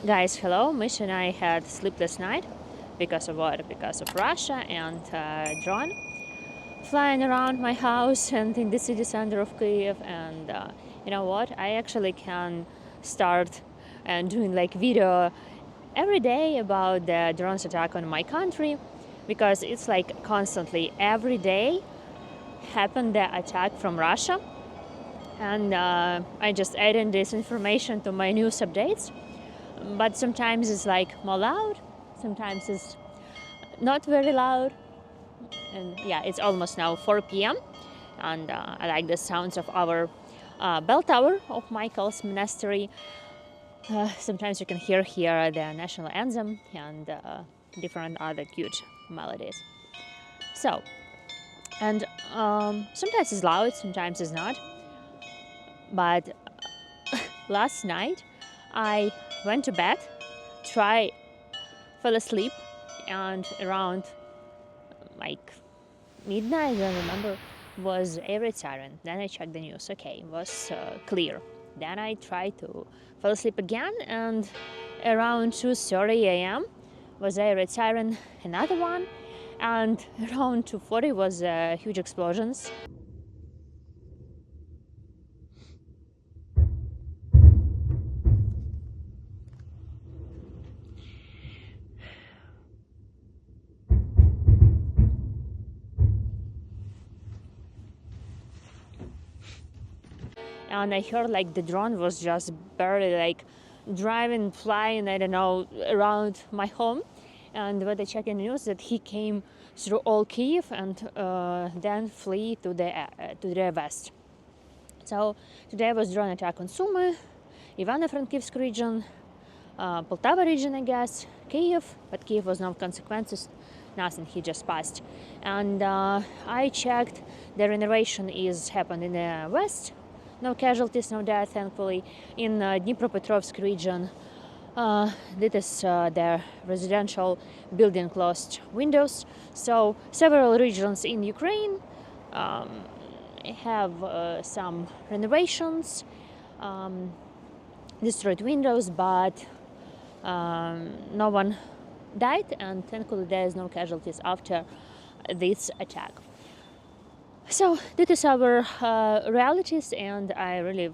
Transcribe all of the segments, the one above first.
Guys, hello. Misha and I had sleepless night because of what? Because of Russia and drone flying around my house and in the city center of Kyiv. And you know what? I actually can start and doing like video every day about the drones attack on my country because it's like constantly every day happened the attack from Russia. And I just added this information to my news updates, but sometimes it's like more loud, sometimes it's not very loud. And yeah, it's almost now 4 p.m. and I like the sounds of our bell tower of Michael's monastery. Sometimes you can hear here the national anthem and different other cute melodies. So, and sometimes it's loud, sometimes it's not. But last night I went to bed, fell asleep, and around like midnight, I don't remember, was a red siren. Then I checked the news. Okay, it was clear. Then I tried to fall asleep again, and around 2:30 a.m. was a red siren, another one, and around 2:40 was huge explosions. And I heard like the drone was just barely like driving, flying, I don't know, around my home. And when I checked in the news, that he came through all Kyiv and then flee to the west. So today was drone attack on Sumy, Ivano-Frankivsk region, Poltava region, I guess, Kyiv, but Kyiv was no consequences, nothing, he just passed. And I checked, the renovation is happened in the west, no casualties, no death, thankfully. In Dnipro region, this is the residential building lost windows. So several regions in Ukraine have some renovations, destroyed windows, but no one died, and thankfully there is no casualties after this attack. So this is our realities, and I really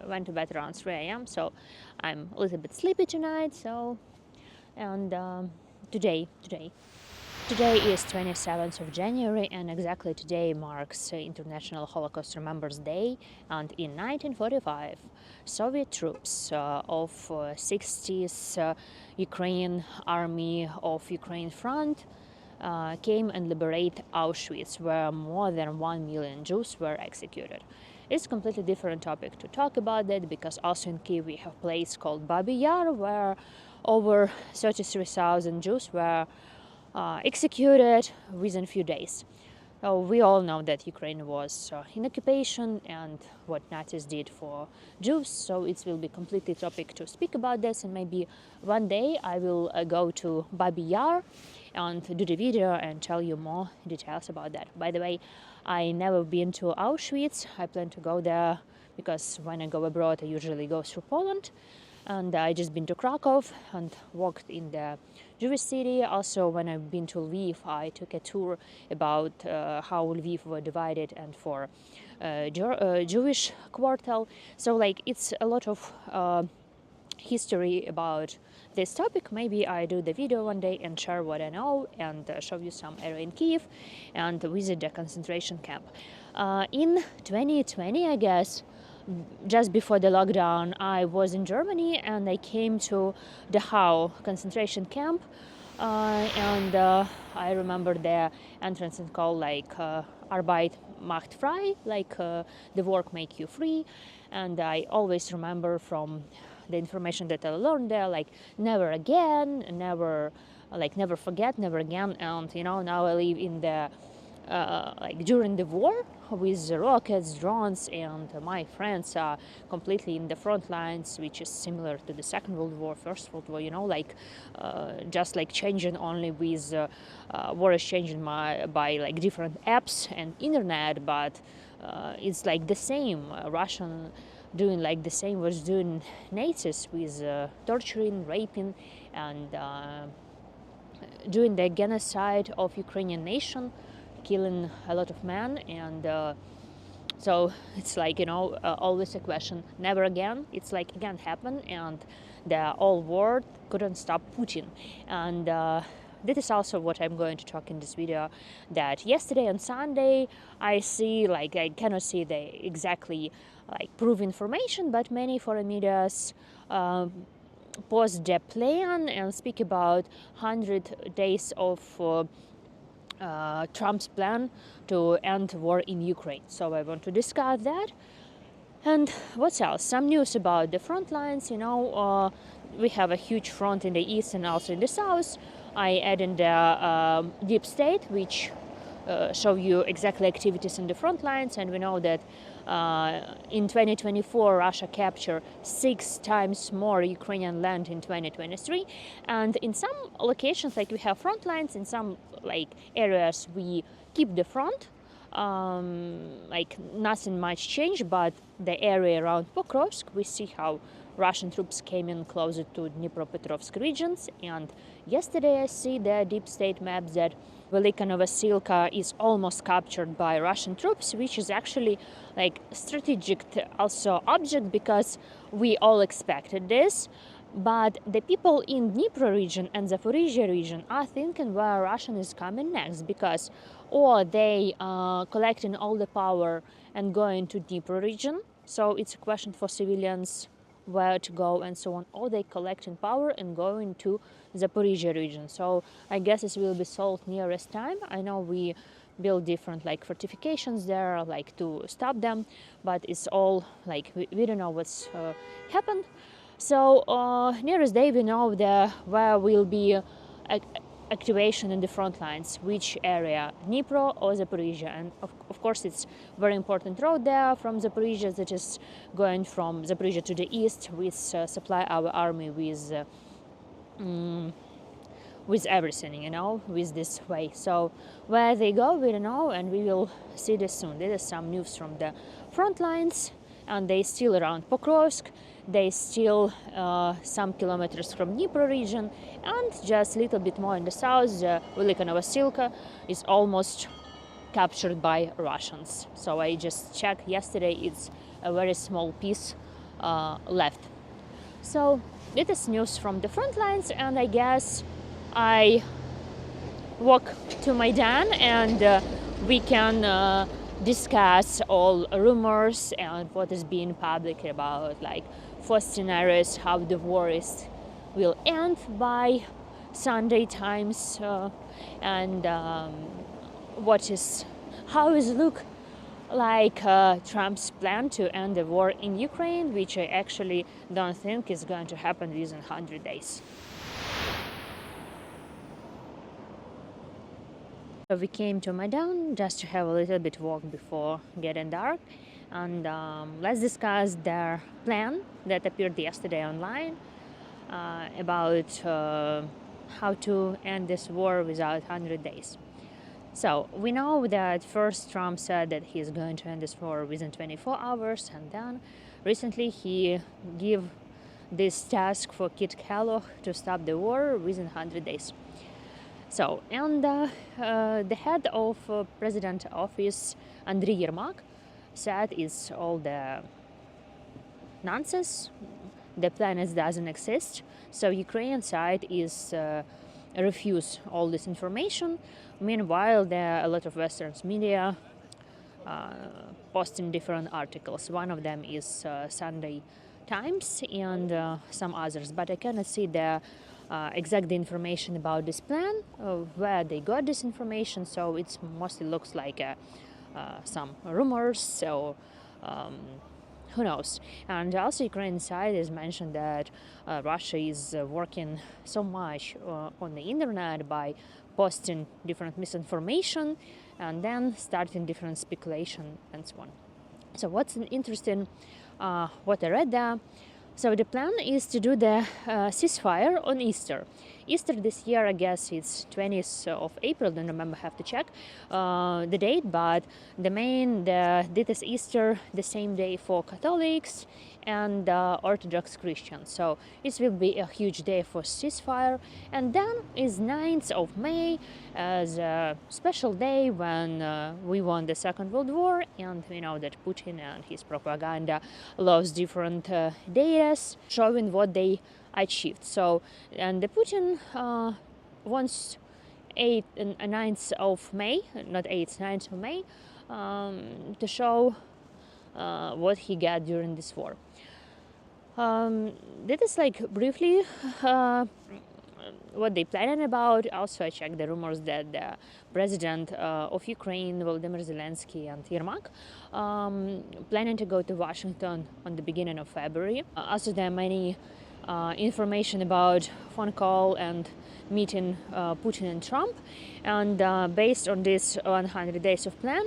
went to bed around 3 a.m. So I'm a little bit sleepy tonight. So and today is 27th of January, and exactly today marks International Holocaust Remembrance Day. And in 1945, Soviet troops of 60th Ukraine Army of Ukraine Front came and liberated Auschwitz, where more than 1 million Jews were executed. It's a completely different topic to talk about that, because also in Kyiv we have a place called Babyn Yar, where over 33,000 Jews were executed within a few days. We all know that Ukraine was in occupation and what Nazis did for Jews, so it will be completely topic to speak about this, and maybe one day I will go to Babyn Yar and do the video and tell you more details about that. By the way, I never been to Auschwitz. I plan to go there because when I go abroad I usually go through Poland, and I just been to Krakow and walked in the Jewish city. Also, when I've been to Lviv, I took a tour about how Lviv were divided and for Jewish quarter. So like it's a lot of history about this topic. Maybe I do the video one day and share what I know and show you some area in Kyiv and visit the concentration camp. In 2020, I guess, just before the lockdown, I was in Germany and I came to the Dachau concentration camp, and I remember the entrance and call like Arbeit macht frei, like the work make you free. And I always remember from the information that I learned there, like never again, never forget, never again. And you know, now I live in the like during the war with the rockets, drones, and my friends are completely in the front lines, which is similar to the Second World War, First World War, you know, like just like changing only with war is changing by like different apps and internet, but it's like the same. Russian doing like the same was doing Nazis with torturing, raping, and doing the genocide of Ukrainian nation, killing a lot of men. And so it's like, always a question, never again. It's like again happened, and the whole world couldn't stop Putin. And this is also what I'm going to talk in this video, that yesterday and Sunday I see, like, I cannot see the exactly like proof information, but many foreign medias post the plan and speak about 100 days of Trump's plan to end war in Ukraine. So I want to discuss that. And what else? Some news about the front lines. We have a huge front in the east and also in the south. I add in the deep state, which show you exactly activities in the front lines, and we know that in 2024 Russia captured 6 times more Ukrainian land in 2023, and in some locations, like, we have front lines, in some like areas we keep the front, like nothing much changed, but the area around Pokrovsk, we see how Russian troops came in closer to Dnipro regions. And yesterday I see the deep state maps that Velika Novosilka is almost captured by Russian troops, which is actually like strategic also object, because we all expected this. But the people in Dnipro region and Zaporizhia region are thinking where Russian is coming next, because or they are collecting all the power and going to Dnipro region. So it's a question for civilians where to go and so on, or they collecting power and going to Zaporizhia region. So I guess this will be solved nearest time. I know we build different like fortifications there, like to stop them, but it's all like we don't know what's happened. So nearest day we know where will be activation in the front lines, which area, Dnipro or Zaporizhia. And of course it's very important road there from Zaporizhia that is going from Zaporizhia to the east, with supply our army with everything, with this way. So where they go, we don't know, and we will see this soon. There is some news from the front lines, and they still around Pokrovsk. They still some kilometers from Dnipro region, and just a little bit more in the south, Velika Novosilka is almost captured by Russians. So I just checked yesterday, it's a very small piece left. So it is news from the front lines, and I guess I walk to Maidan, and we can discuss all rumors and what is being public about, like, 4 scenarios how the war will end by Sunday times, and how is look like Trump's plan to end the war in Ukraine, which I actually don't think is going to happen within 100 days. So we came to Maidan just to have a little bit walk before getting dark, and let's discuss their plan that appeared yesterday online about how to end this war without 100 days. So we know that first Trump said that he is going to end this war within 24 hours, and then recently he gave this task for Kit Kellogg to stop the war within 100 days. So, and the head of President Office, Andriy Yermak, said it's all the nonsense. The plan doesn't exist. So Ukrainian side is refuse all this information. Meanwhile, there are a lot of Western media posting different articles. One of them is Sunday Times and some others, but I cannot see the exact information about this plan, where they got this information. So it mostly looks like some rumors. So who knows? And also Ukrainian side has mentioned that Russia is working so much on the internet by posting different misinformation and then starting different speculation and so on. So what's interesting, what I read there, So the plan is to do the ceasefire on Easter. Easter this year, I guess it's 20th of April, don't remember, have to check the date, but this Easter the same day for Catholics and Orthodox Christians. So this will be a huge day for ceasefire. And then is 9th of May as a special day when we won the Second World War, and we know that Putin and his propaganda loves different data showing what they achieved. So, and the Putin wants 9th of May, not 8th, 9th of May, to show what he got during this war. That is like briefly what they planning about. Also, I checked the rumors that the president of Ukraine, Volodymyr Zelensky, and Yermak planning to go to Washington on the beginning of February. Also, there are many information about phone call and meeting Putin and Trump, and based on this 100 days of plan,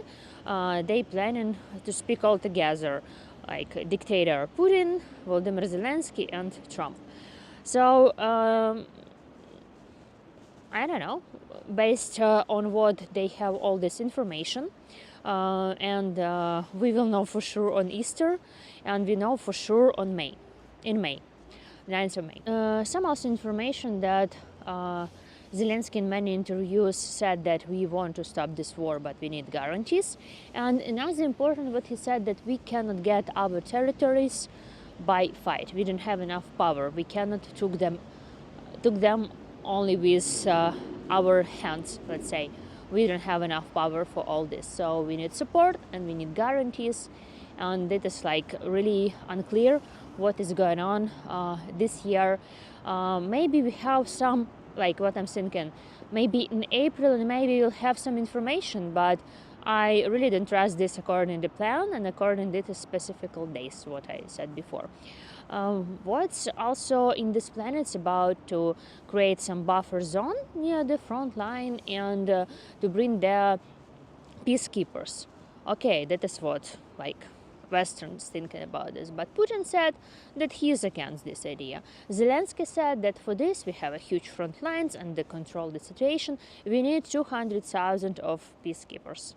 they planning to speak all together, like dictator Putin, Volodymyr Zelensky, and Trump. So I don't know, based on what they have all this information, and we will know for sure on Easter, and we know for sure on May, 9th of May. Some also information that Zelensky in many interviews said that we want to stop this war, but we need guarantees. And another important what he said, that we cannot get our territories by fight. We don't have enough power. We cannot took them only with our hands, let's say. We don't have enough power for all this. So we need support and we need guarantees. And it is like really unclear what is going on this year. Maybe we have some, like what I'm thinking, maybe in April and maybe we'll have some information, but I really don't trust this according to the plan and according to the specific days, what I said before. What's also in this plan, it's about to create some buffer zone near the front line and to bring the peacekeepers. Okay, that is what like Westerns thinking about this, but Putin said that he is against this idea. Zelensky said that for this we have a huge front lines and to control the situation we need 200,000 of peacekeepers.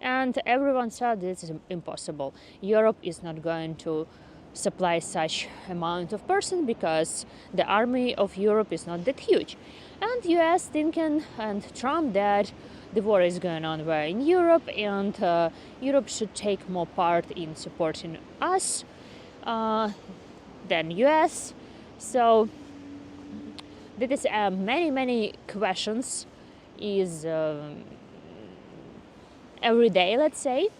And everyone said this is impossible. Europe is not going to supply such amount of person because the army of Europe is not that huge. And US thinking and Trump that the war is going on where in Europe, and Europe should take more part in supporting us than US. So there is many questions is every day, let's say,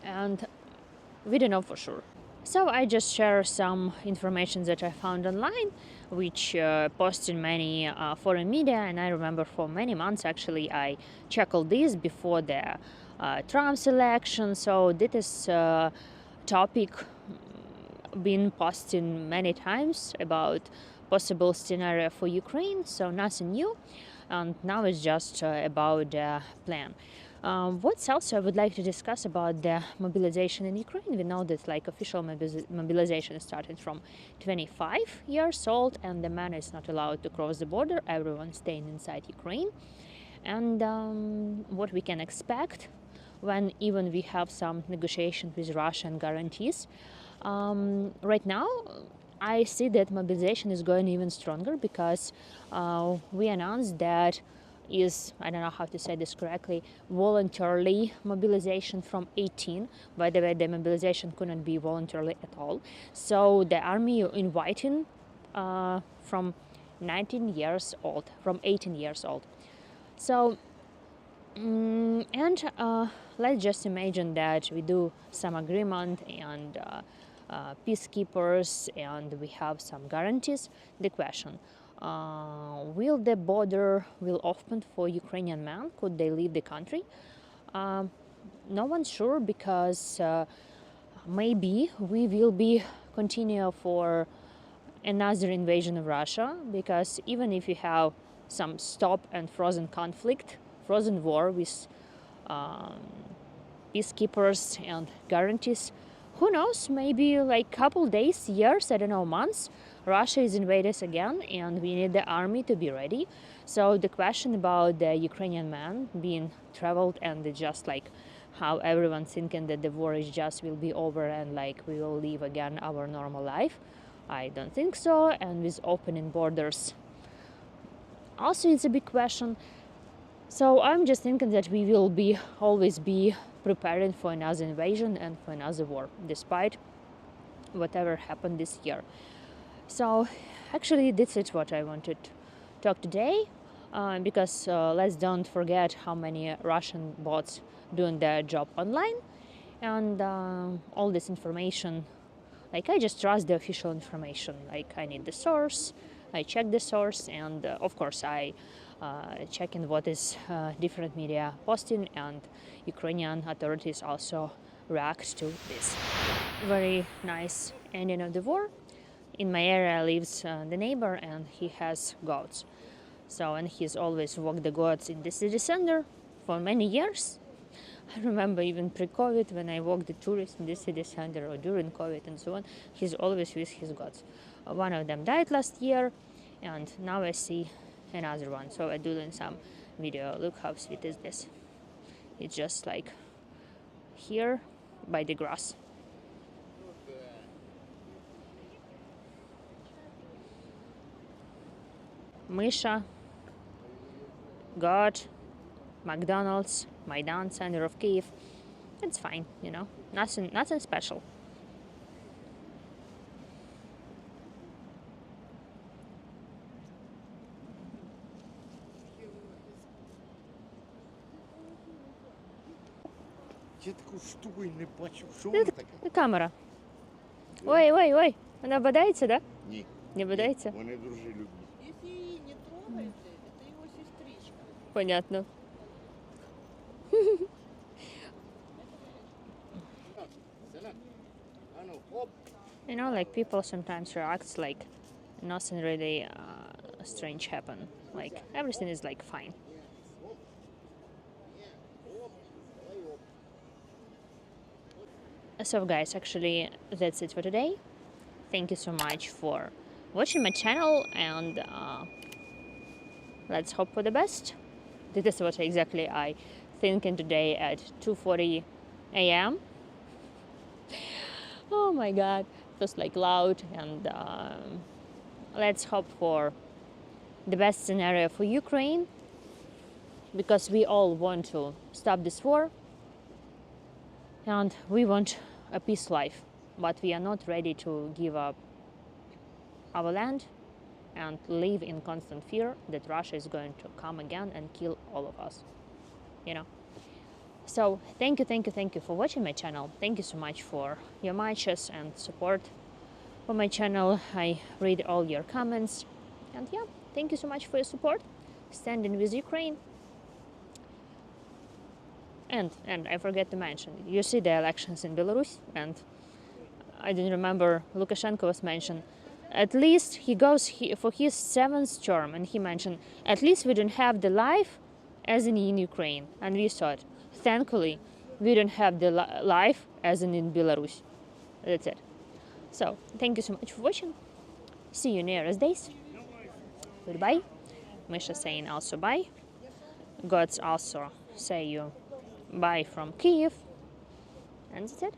and we don't know for sure. So I just share some information that I found online, which posted many foreign media, and I remember for many months actually I checked all this before the Trump's election. So this is topic been posted many times about possible scenario for Ukraine, so nothing new, and now it's just about the plan. What's else I would like to discuss about the mobilization in Ukraine? We know that like official mobilization started from 25 years old, and the man is not allowed to cross the border. Everyone staying inside Ukraine. And what we can expect when even we have some negotiations with Russia and guarantees. Right now, I see that mobilization is going even stronger because we announced that is, I don't know how to say this correctly, voluntarily mobilization from 18. By the way, the mobilization couldn't be voluntarily at all. So the army inviting from 19 years old, from 18 years old. So, and let's just imagine that we do some agreement and peacekeepers and we have some guarantees. The question, will the border will open for Ukrainian men? Could they leave the country? No one's sure because maybe we will be continue for another invasion of Russia, because even if you have some stop and frozen conflict, frozen war with peacekeepers and guarantees, who knows, maybe like couple days, years, I don't know, months, Russia is invaded us again, and we need the army to be ready. So the question about the Ukrainian man being traveled and just like how everyone's thinking that the war is just will be over and like we will live again our normal life, I don't think so. And with opening borders, also it's a big question. So I'm just thinking that we will be always be preparing for another invasion and for another war, despite whatever happened this year. So actually this is what I wanted to talk today, because let's don't forget how many Russian bots doing their job online, and all this information, like I just trust the official information. Like I need the source, I check the source, and of course I check in what is different media posting, and Ukrainian authorities also react to this. Very nice ending of the war. In my area lives the neighbor, and he has goats. So, and he's always walked the goats in the city center for many years. I remember even pre-COVID when I walked the tourists in the city center, or during COVID and so on, he's always with his goats. One of them died last year, and now I see another one. So I'm doing some video. Look how sweet is this. It's just like here by the grass. Misha, God, McDonald's, Maidan, center of Kyiv. It's fine, you know, nothing special. Я таку штуку й не бачив. Що воно таке? Камера. Ой, вона бодається, да? Ні. Не бодається? Вони дружелюбні. Если ее не трогаете, это его сестричка. Понятно. You know, like people sometimes react like nothing really strange happened. Like everything is like fine. So guys, actually that's it for today. Thank you so much for watching my channel, and let's hope for the best. This is what exactly I thinking today at 2:40 a.m. Oh my god, it was like loud, and let's hope for the best scenario for Ukraine, because we all want to stop this war and we want a peace life, but we are not ready to give up our land and live in constant fear that Russia is going to come again and kill all of us, you know. So thank you for watching my channel. Thank you so much for your matches and support for my channel. I read all your comments, and yeah, thank you so much for your support, standing with Ukraine. And I forget to mention, you see the elections in Belarus, and I didn't remember, Lukashenko was mentioned. At least he goes for his 7th term, and he mentioned, at least we don't have the life as in Ukraine. And we thought, thankfully, we don't have the life as in Belarus. That's it. So, thank you so much for watching. See you nearest days. Goodbye. Misha saying also bye. Gods also say you bye from Kyiv. And that's it.